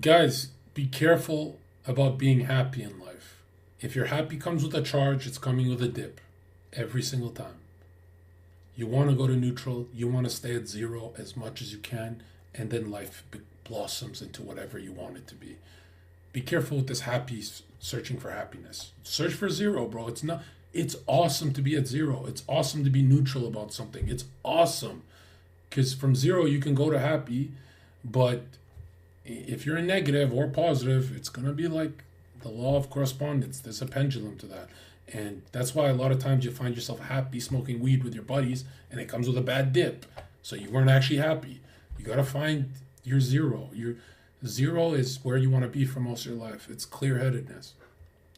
Guys, be careful about being happy in life. If your happy comes with a charge, it's coming with a dip every single time. You want to go to neutral, you want to stay at zero as much as you can, and then life blossoms into whatever you want it to be. Be careful with this happy searching for happiness. Search for zero, bro. It's awesome to be at zero. It's awesome to be neutral about something. It's awesome. Because from zero you can go to happy, but if you're in negative or positive, it's going to be like the law of correspondence. There's a pendulum to that. And that's why a lot of times you find yourself happy smoking weed with your buddies and it comes with a bad dip. So you weren't actually happy. You got to find your zero. Your zero is where you want to be for most of your life. It's clear-headedness.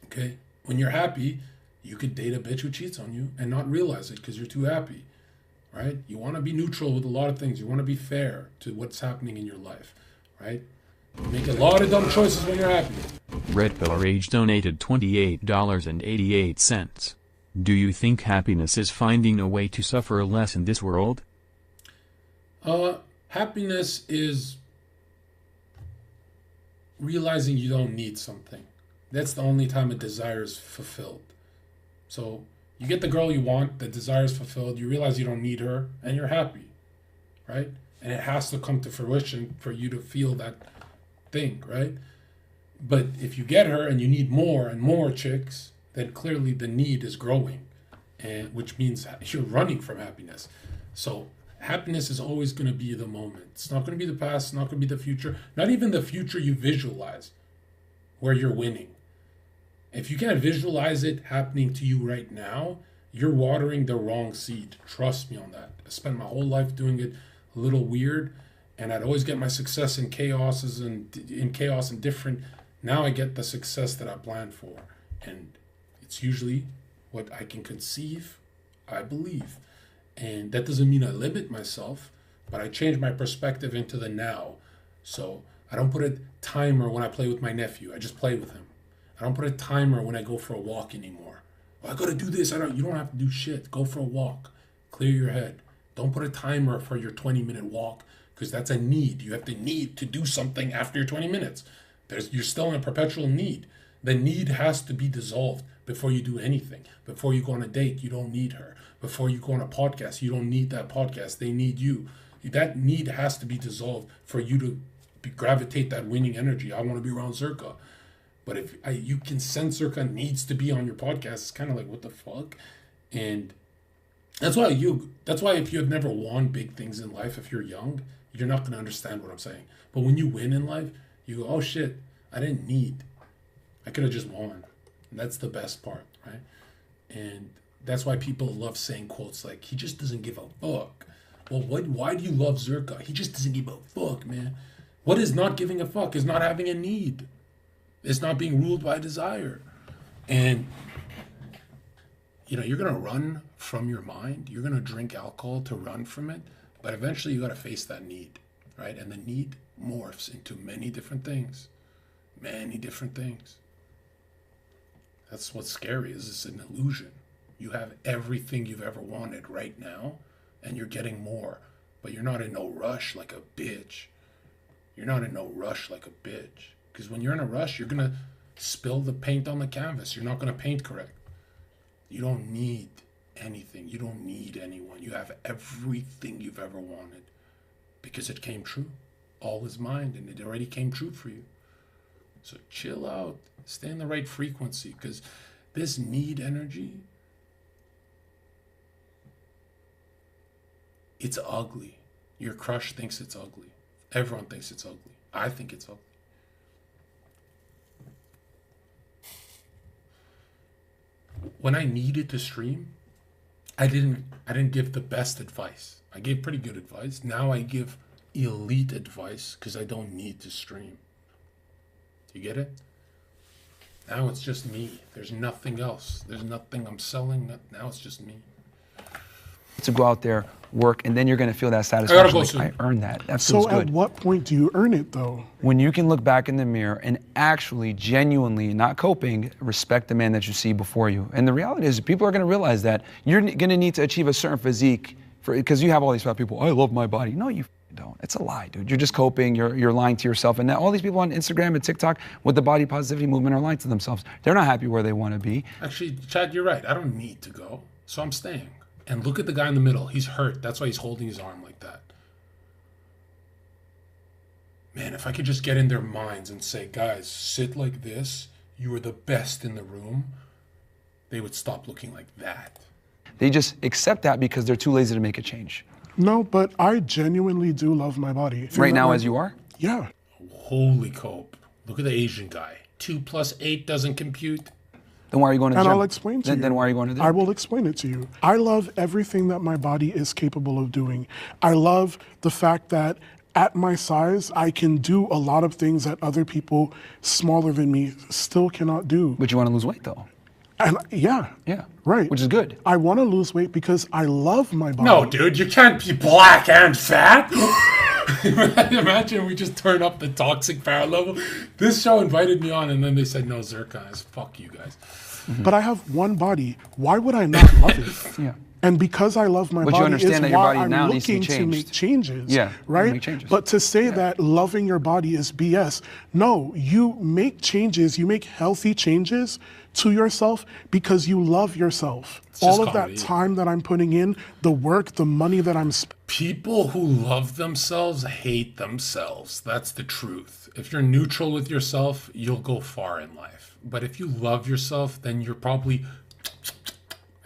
Okay? When you're happy, you could date a bitch who cheats on you and not realize it because you're too happy. Right? You want to be neutral with a lot of things. You want to be fair to what's happening in your life. Right? You make a lot of dumb choices when you're happy. Red Pill Rage donated $28.88. Do you think happiness is finding a way to suffer less in this world? Happiness is realizing you don't need something. That's the only time a desire is fulfilled. So you get the girl you want, the desire is fulfilled, you realize you don't need her, and you're happy, right? And it has to come to fruition for you to feel that thing, right? But if you get her and you need more and more chicks, then clearly the need is growing, and which means you're running from happiness. So happiness is always going to be the moment. It's not going to be the past, it's not going to be the future, not even the future you visualize where you're winning. If you can't visualize it happening to you right now, you're watering the wrong seed. Trust me on that. I spent my whole life doing it a little weird, and I'd always get my success in chaos and different. Now I get the success that I planned for, and it's usually what I can conceive, I believe. And that doesn't mean I limit myself, but I change my perspective into the now. So I don't put a timer when I play with my nephew. I just play with him. I don't put a timer when I go for a walk anymore. Oh, I gotta do this. You don't have to do shit. Go for a walk. Clear your head. Don't put a timer for your 20-minute walk, because that's a need. You have to need to do something after your 20 minutes. You're still in a perpetual need. The need has to be dissolved before you do anything. Before you go on a date, you don't need her. Before you go on a podcast, you don't need that podcast. They need you. That need has to be dissolved for you to gravitate that winning energy. I want to be around Zherka. But if you can sense Zherka needs to be on your podcast, it's kind of like, what the fuck? And that's why if you have never won big things in life, if you're young, you're not going to understand what I'm saying. But when you win in life, you go, oh shit, I didn't need. I could have just won. And that's the best part, right? And that's why people love saying quotes like, he just doesn't give a fuck. Well, why do you love Zherka? He just doesn't give a fuck, man. What is not giving a fuck? Is not having a need. It's not being ruled by desire. And, you're going to run from your mind. You're going to drink alcohol to run from it. But eventually you got to face that need, right? And the need morphs into many different things. Many different things. That's what's scary, is it's an illusion. You have everything you've ever wanted right now, and you're getting more. But you're not in no rush like a bitch. You're not in no rush like a bitch. Because when you're in a rush, you're going to spill the paint on the canvas. You're not going to paint correct. You don't need anything. You don't need anyone. You have everything you've ever wanted because it came true. All is mine, and it already came true for you. So chill out. Stay in the right frequency, because this need energy, it's ugly. Your crush thinks it's ugly. Everyone thinks it's ugly. I think it's ugly. When I needed to stream, I didn't give the best advice. I gave pretty good advice. Now I give elite advice because I don't need to stream. Do you get it? Now it's just me. There's nothing else. There's nothing I'm selling. Now it's just me. To go out there, work, and then you're going to feel that satisfaction. I earned that. That feels good. So at what point do you earn it, though? When you can look back in the mirror and actually, genuinely, not coping, respect the man that you see before you. And the reality is, people are going to realize that you're going to need to achieve a certain physique, because you have all these people, I love my body. No, you don't. It's a lie, dude. You're just coping. You're lying to yourself. And now all these people on Instagram and TikTok with the body positivity movement are lying to themselves. They're not happy where they want to be. Actually, Chad, you're right. I don't need to go, so I'm staying. And look at the guy in the middle. He's hurt. That's why he's holding his arm like that. Man, if I could just get in their minds and say, guys, sit like this. You are the best in the room. They would stop looking like that. They just accept that because they're too lazy to make a change. No, but I genuinely do love my body. Right now, as you are? Yeah. Holy cope. Look at the Asian guy. 2 + 8 doesn't compute. Then why are you going to the And gym? I'll explain to you. Then why are you going to the gym? I will explain it to you. I love everything that my body is capable of doing. I love the fact that at my size, I can do a lot of things that other people smaller than me still cannot do. But you want to lose weight, though. And yeah. Right. Which is good. I want to lose weight because I love my body. No, dude, you can't be black and fat. Imagine we just turn up the toxic power level. This show invited me on, and then they said, no, Zherka is fuck you guys. But I have one body. Why would I not love it? Yeah. And because I love my But you body understand is that your why body I'm now needs to be looking to changed. make changes. Yeah, right? make changes. But to say that loving your body is BS, no, you make changes, you make healthy changes to yourself because you love yourself. All of comedy. that time that I'm putting in, the work, the money that I'm spending. People who love themselves hate themselves. That's the truth. If you're neutral with yourself, you'll go far in life. But if you love yourself, then you're probably,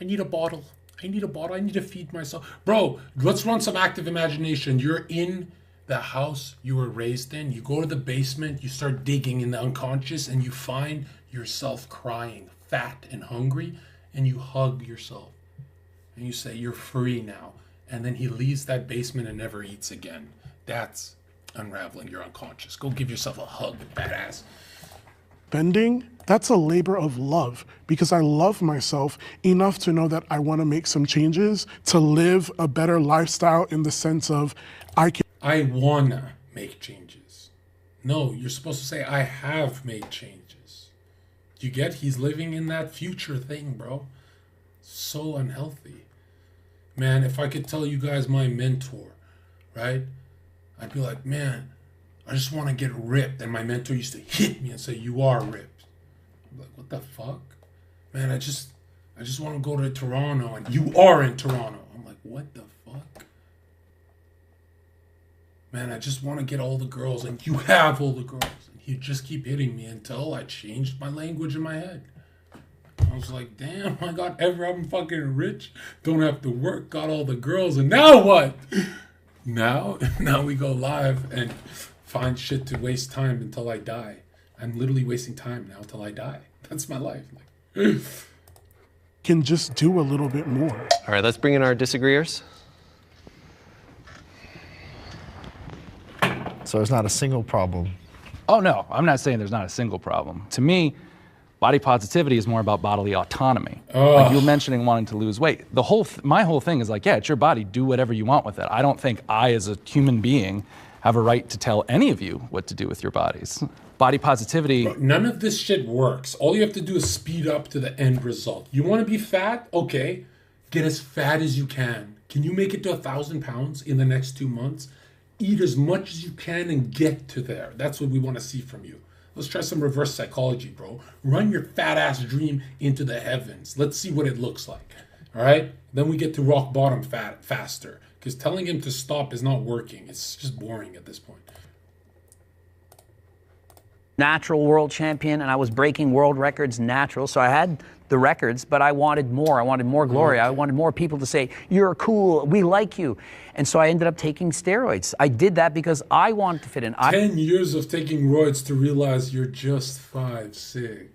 I need a bottle. I need a bottle. I need to feed myself. Bro, let's run some active imagination. You're in the house you were raised in. You go to the basement. You start digging in the unconscious and you find yourself crying, fat and hungry. And you hug yourself. And you say, you're free now. And then he leaves that basement and never eats again. That's unraveling your unconscious. Go give yourself a hug, badass. That's a labor of love because I love myself enough to know that I want to make some changes to live a better lifestyle in the sense of I wanna make changes. No, you're supposed to say I have made changes. You get? He's living in that future thing, bro. So unhealthy. Man, if I could tell you guys my mentor, right? I'd be like, man, I just want to get ripped. And my mentor used to hit me and say, you are ripped. I'm like, what the fuck? Man, I just want to go to Toronto and you are in Toronto. I'm like, what the fuck? Man, I just want to get all the girls and you have all the girls. And he'd just keep hitting me until I changed my language in my head. I was like, damn, I'm fucking rich. Don't have to work, got all the girls. And now what? Now we go live and find shit to waste time until I die. I'm literally wasting time now until I die. That's my life. can just do a little bit more. All right, let's bring in our disagreeers. So there's not a single problem. Oh no, I'm not saying there's not a single problem. To me, body positivity is more about bodily autonomy. Like you were mentioning wanting to lose weight. My whole thing is like, yeah, it's your body. Do whatever you want with it. I don't think I, as a human being, have a right to tell any of you what to do with your bodies. Body positivity. Bro, none of this shit works. All you have to do is speed up to the end result. You want to be fat? Okay, get as fat as you can. Can you make it to 1,000 pounds in the next 2 months? Eat as much as you can and get to there. That's what we want to see from you. Let's try some reverse psychology, bro. Run your fat ass dream into the heavens. Let's see what it looks like. All right? Then we get to rock bottom faster. Because telling him to stop is not working. It's just boring at this point. Natural world champion, and I was breaking world records natural. So I had the records, but I wanted more. I wanted more glory. I wanted more people to say, you're cool, we like you. And so I ended up taking steroids. I did that because I wanted to fit in. 10 years of taking roids to realize you're just 5'6".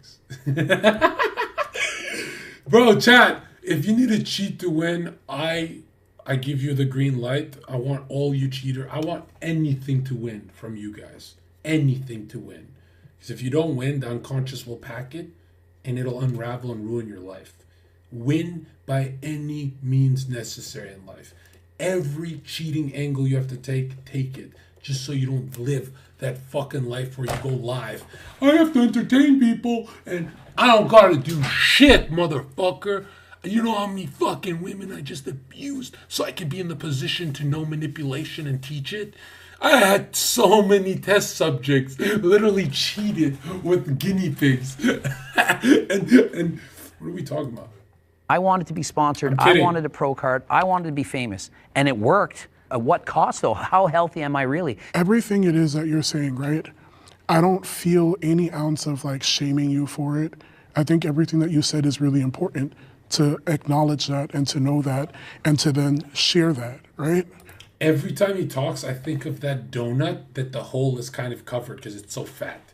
Bro, chat, if you need a cheat to win, I give you the green light. I want all you cheater. I want anything to win from you guys. Anything to win. Because if you don't win, the unconscious will pack it and it'll unravel and ruin your life. Win by any means necessary in life. Every cheating angle you have to take it. Just so you don't live that fucking life where you go live. I have to entertain people and I don't gotta do shit, motherfucker. You know how many fucking women I just abused so I could be in the position to know manipulation and teach it? I had so many test subjects literally cheated with guinea pigs. and what are we talking about? I wanted to be sponsored. I wanted a pro card. I wanted to be famous. And it worked. At what cost, though? How healthy am I really? Everything it is that you're saying, right? I don't feel any ounce of like shaming you for it. I think everything that you said is really important, to acknowledge that and to know that and to then share that, right? Every time he talks, I think of that donut that the hole is kind of covered because it's so fat.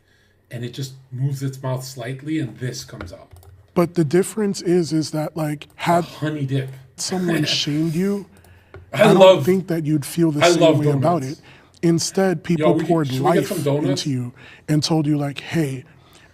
And it just moves its mouth slightly and this comes out. But the difference is that like had honey dip someone shamed you, I don't think that you'd feel the same way donuts. about it. Instead, people poured life donuts? into you and told you like, hey,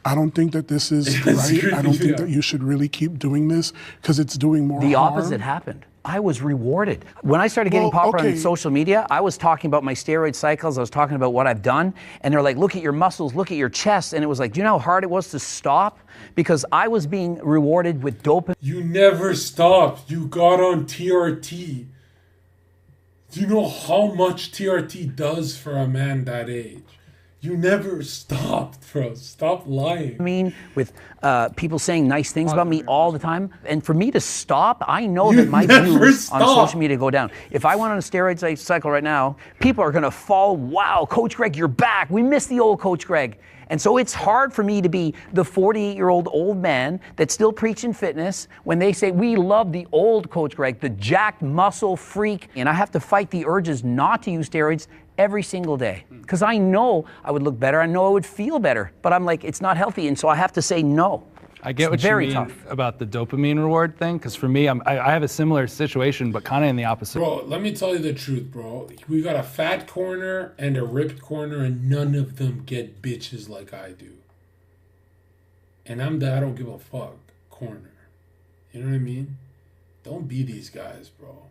I don't think that this is right. I don't think that you should really keep doing this because it's doing more harm. The opposite happened. I was rewarded. When I started getting popular on social media, I was talking about my steroid cycles. I was talking about what I've done. And they're like, look at your muscles, look at your chest. And it was like, do you know how hard it was to stop? Because I was being rewarded with dopamine. You never stopped. You got on TRT. Do you know how much TRT does for a man that age? You never stopped, bro. Stop lying. I mean, with people saying nice things about me all the time. And for me to stop, I know that my views on social media go down. If I went on a steroid cycle right now, people are going to fall, wow, Coach Greg, you're back. We miss the old Coach Greg. And so it's hard for me to be the 48-year-old old man that's still preaching fitness when they say, we love the old Coach Greg, the jacked muscle freak. And I have to fight the urges not to use steroids every single day. Because I know I would look better. I know I would feel better. But I'm like, it's not healthy. And so I have to say no. I get what you mean about the dopamine reward thing, because for me, I have a similar situation, but kind of in the opposite. Bro, let me tell you the truth, bro. We got a fat corner and a ripped corner, and none of them get bitches like I do. And I'm the I don't give a fuck corner. You know what I mean? Don't be these guys, bro.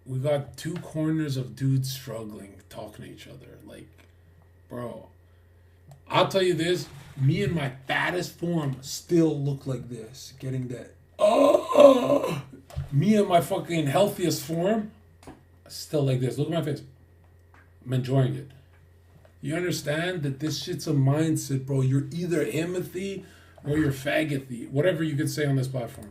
We got two corners of dudes struggling, talking to each other. Like, bro, I'll tell you this. Me in my fattest form still look like this. Getting that. Oh! Me in my fucking healthiest form, still like this. Look at my face. I'm enjoying it. You understand that this shit's a mindset, bro. You're either empathy or you're faggothy. Whatever you can say on this platform.